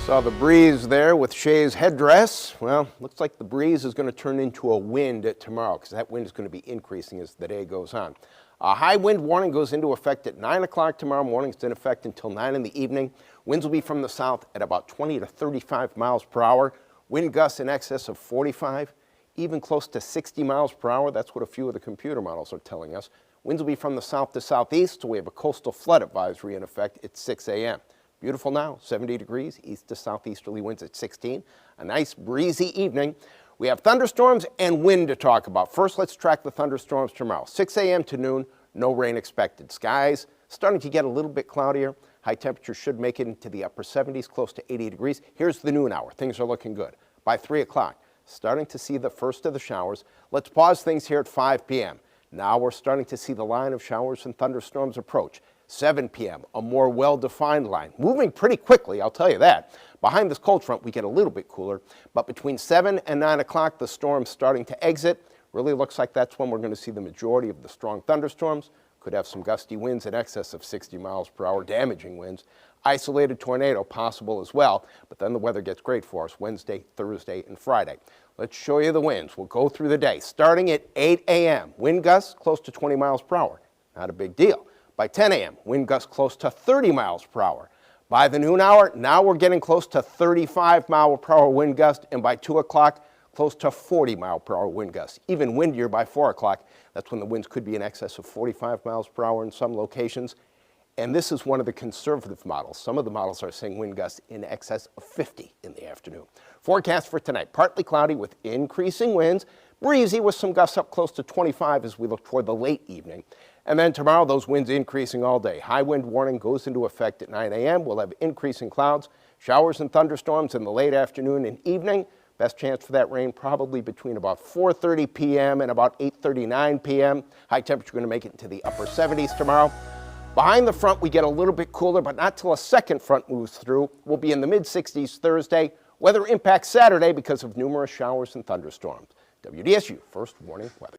Saw the breeze there with Shay's headdress. Well, looks like the breeze is going to turn into a wind tomorrow because that wind is going to be increasing as the day goes on. A high wind warning goes into effect at 9 o'clock tomorrow morning. It's in effect until 9 in the evening. Winds will be from the south at about 20 to 35 miles per hour. Wind gusts in excess of 45, even close to 60 miles per hour. That's what a few of the computer models are telling us. Winds will be from the south to southeast, so we have a coastal flood advisory in effect at 6 a.m. Beautiful now, 70 degrees, east to southeasterly winds at 16. A nice breezy evening. We have thunderstorms and wind to talk about. First, let's track the thunderstorms tomorrow. 6 a.m. to noon, no rain expected. Skies starting to get a little bit cloudier. High temperatures should make it into the upper 70s, close to 80 degrees. Here's the noon hour. Things are looking good. By 3 o'clock, starting to see the first of the showers. Let's pause things here at 5 p.m. Now we're starting to see the line of showers and thunderstorms approach. 7 p.m., a more well-defined line. Moving pretty quickly, I'll tell you that. Behind this cold front, we get a little bit cooler, but between 7 and 9 o'clock, the storm's starting to exit. Really looks like that's when we're going to see the majority of the strong thunderstorms. Could have some gusty winds in excess of 60 miles per hour, damaging winds. Isolated tornado possible as well, but then the weather gets great for us Wednesday, Thursday, and Friday. Let's show you the winds. We'll go through the day. Starting at 8 a.m., wind gusts close to 20 miles per hour. Not a big deal. By 10 a.m., wind gusts close to 30 miles per hour. By the noon hour, now we're getting close to 35 mile per hour wind gust, and by 2 o'clock, close to 40 mile per hour wind gusts. Even windier by 4 o'clock. That's when the winds could be in excess of 45 miles per hour in some locations. And this is one of the conservative models. Some of the models are saying wind gusts in excess of 50 in the afternoon. Forecast for tonight, partly cloudy with increasing winds, breezy with some gusts up close to 25 as we look toward the late evening. And then tomorrow, those winds increasing all day. High wind warning goes into effect at 9 a.m. We'll have increasing clouds, showers and thunderstorms in the late afternoon and evening. Best chance for that rain probably between about 4:30 p.m. and about 8:39 p.m. High temperature going to make it into the upper 70s tomorrow. Behind the front, we get a little bit cooler, but not till a second front moves through. We'll be in the mid-60s Thursday. Weather impacts Saturday because of numerous showers and thunderstorms. WDSU First Warning Weather.